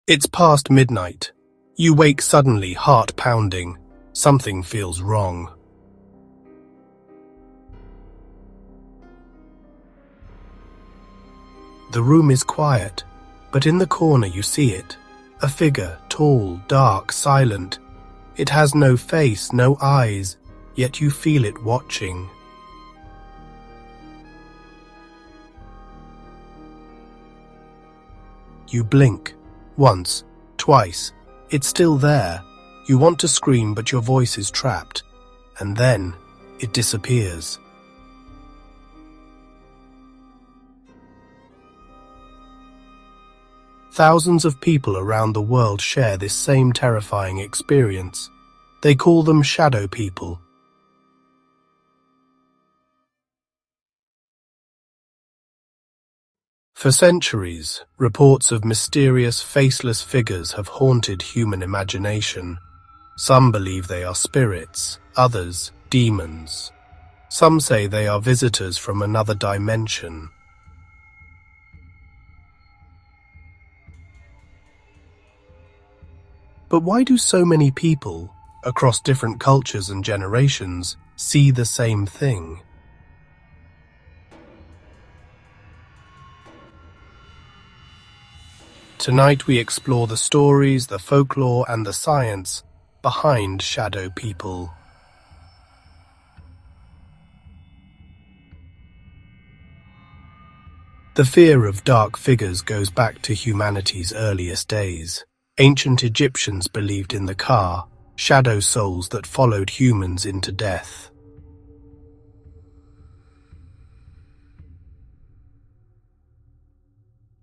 It's past midnight. You wake suddenly, heart pounding. Something feels wrong. The room is quiet, but in the corner you see it. A figure, tall, dark, silent. It has no face, no eyes, yet you feel it watching. You blink. Once, twice. It's still there. You want to scream, but your voice is trapped. And then, it disappears. Thousands of people around the world share this same terrifying experience. They call them shadow people. For centuries, reports of mysterious, faceless figures have haunted human imagination. Some believe they are spirits, others demons. Some say they are visitors from another dimension. But why do so many people, across different cultures and generations, see the same thing? Tonight we explore the stories, the folklore, and the science behind shadow people. The fear of dark figures goes back to humanity's earliest days. Ancient Egyptians believed in the Ka, shadow souls that followed humans into death.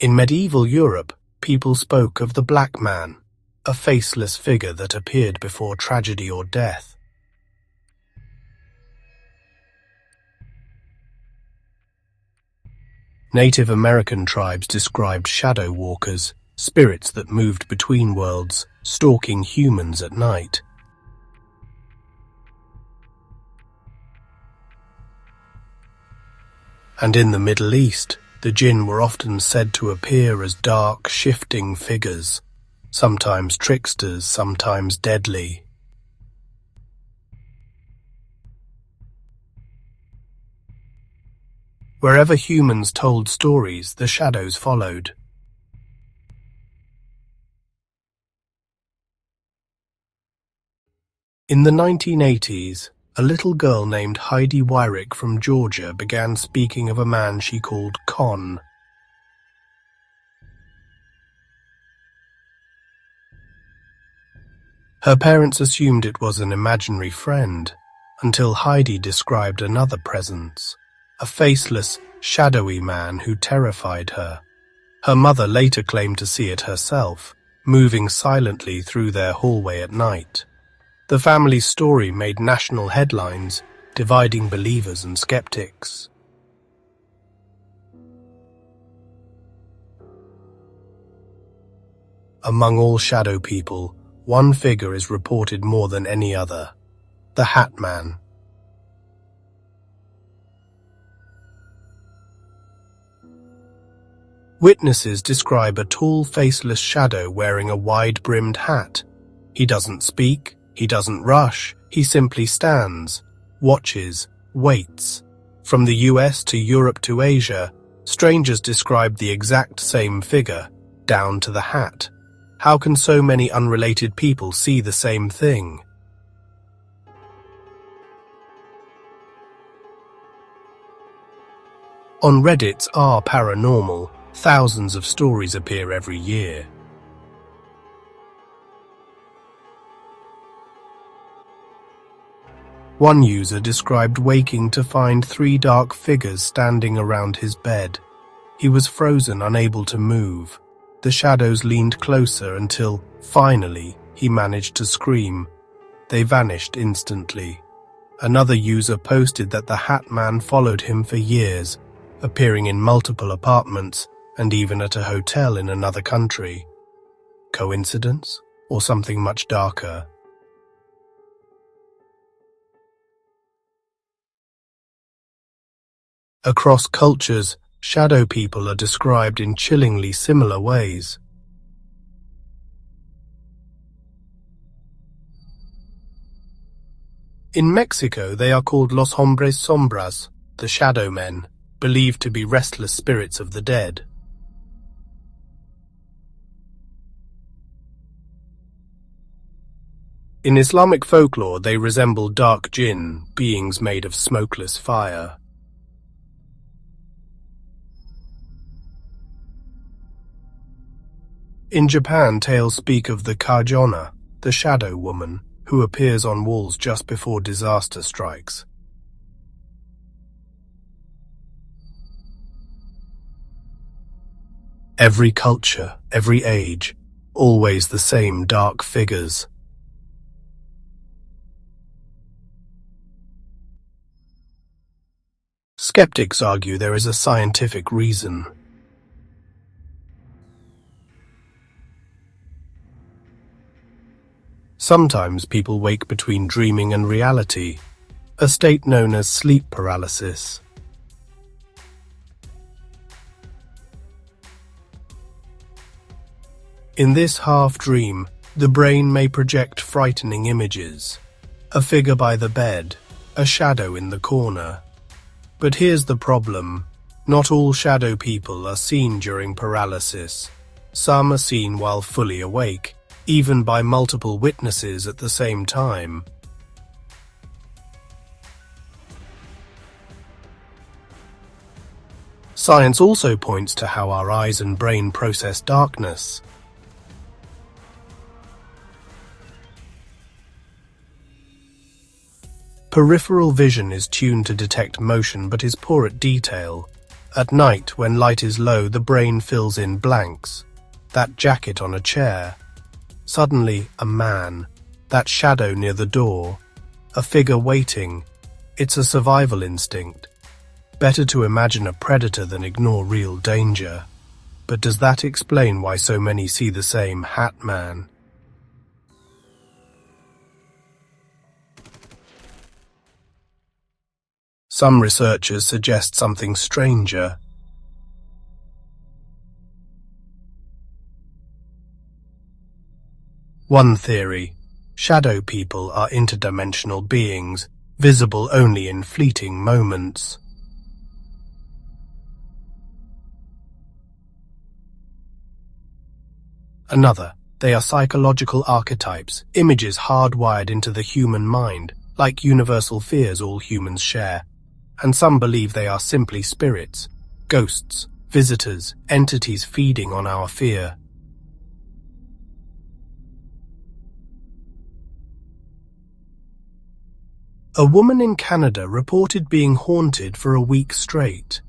In medieval Europe, people spoke of the Black Man, a faceless figure that appeared before tragedy or death. Native American tribes described shadow walkers, spirits that moved between worlds, stalking humans at night. And in the Middle East, the jinn were often said to appear as dark, shifting figures, sometimes tricksters, sometimes deadly. Wherever humans told stories, the shadows followed. In the 1980s, a little girl named Heidi Wyrick from Georgia began speaking of a man she called Con. Her parents assumed it was an imaginary friend, until Heidi described another presence, a faceless, shadowy man who terrified her. Her mother later claimed to see it herself, moving silently through their hallway at night. The family's story made national headlines, dividing believers and skeptics. Among all shadow people, one figure is reported more than any other: the Hat Man. Witnesses describe a tall, faceless shadow wearing a wide-brimmed hat. He doesn't speak. He doesn't rush, he simply stands, watches, waits. From the US to Europe to Asia, strangers described the exact same figure, down to the hat. How can so many unrelated people see the same thing? On Reddit's r/paranormal, thousands of stories appear every year. One user described waking to find 3 dark figures standing around his bed. He was frozen, unable to move. The shadows leaned closer until, finally, he managed to scream. They vanished instantly. Another user posted that the Hat Man followed him for years, appearing in multiple apartments and even at a hotel in another country. Coincidence? Or something much darker? Across cultures, shadow people are described in chillingly similar ways. In Mexico, they are called los hombres sombras, the shadow men, believed to be restless spirits of the dead. In Islamic folklore, they resemble dark jinn, beings made of smokeless fire. In Japan, tales speak of the Kajona, the shadow woman, who appears on walls just before disaster strikes. Every culture, every age, always the same dark figures. Skeptics argue there is a scientific reason. Sometimes people wake between dreaming and reality, a state known as sleep paralysis. In this half-dream, the brain may project frightening images, a figure by the bed, a shadow in the corner. But here's the problem. Not all shadow people are seen during paralysis. Some are seen while fully awake, even by multiple witnesses at the same time. Science also points to how our eyes and brain process darkness. Peripheral vision is tuned to detect motion but is poor at detail. At night, when light is low, the brain fills in blanks. That jacket on a chair. Suddenly, a man. That shadow near the door. A figure waiting. It's a survival instinct. Better to imagine a predator than ignore real danger. But does that explain why so many see the same hat man? Some researchers suggest something stranger. One theory: shadow people are interdimensional beings, visible only in fleeting moments. Another: they are psychological archetypes, images hardwired into the human mind, like universal fears all humans share. And some believe they are simply spirits, ghosts, visitors, entities feeding on our fear. A woman in Canada reported being haunted for a week straight.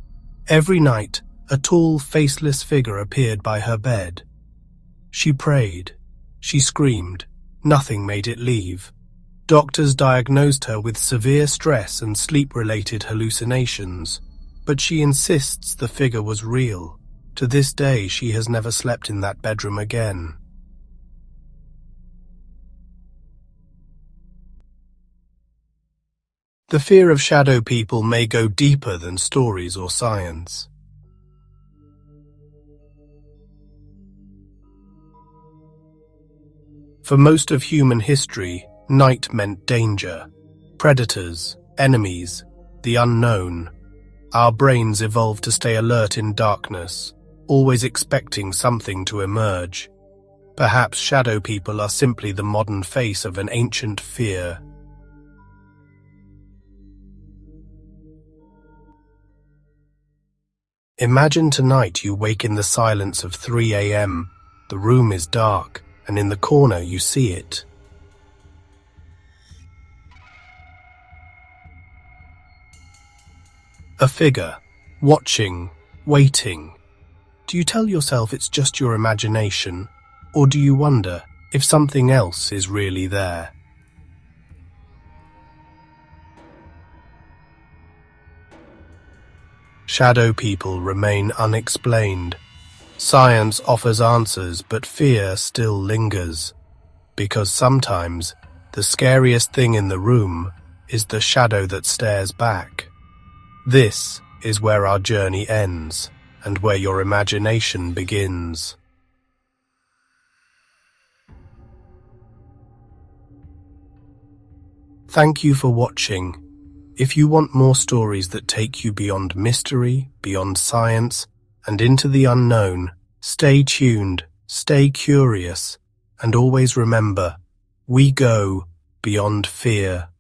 Every night, a tall, faceless figure appeared by her bed. She prayed. She screamed. Nothing made it leave. Doctors diagnosed her with severe stress and sleep-related hallucinations, but she insists the figure was real. To this day, she has never slept in that bedroom again. The fear of shadow people may go deeper than stories or science. For most of human history, night meant danger, predators, enemies, the unknown. Our brains evolved to stay alert in darkness, always expecting something to emerge. Perhaps shadow people are simply the modern face of an ancient fear. Imagine tonight you wake in the silence of 3 a.m. The room is dark, and in the corner you see it. A figure, watching, waiting. Do you tell yourself it's just your imagination, or do you wonder if something else is really there? Shadow people remain unexplained. Science offers answers, but fear still lingers. Because sometimes, the scariest thing in the room is the shadow that stares back. This is where our journey ends, and where your imagination begins. Thank you for watching. If you want more stories that take you beyond mystery, beyond science, and into the unknown, stay tuned, stay curious, and always remember, we go beyond fear.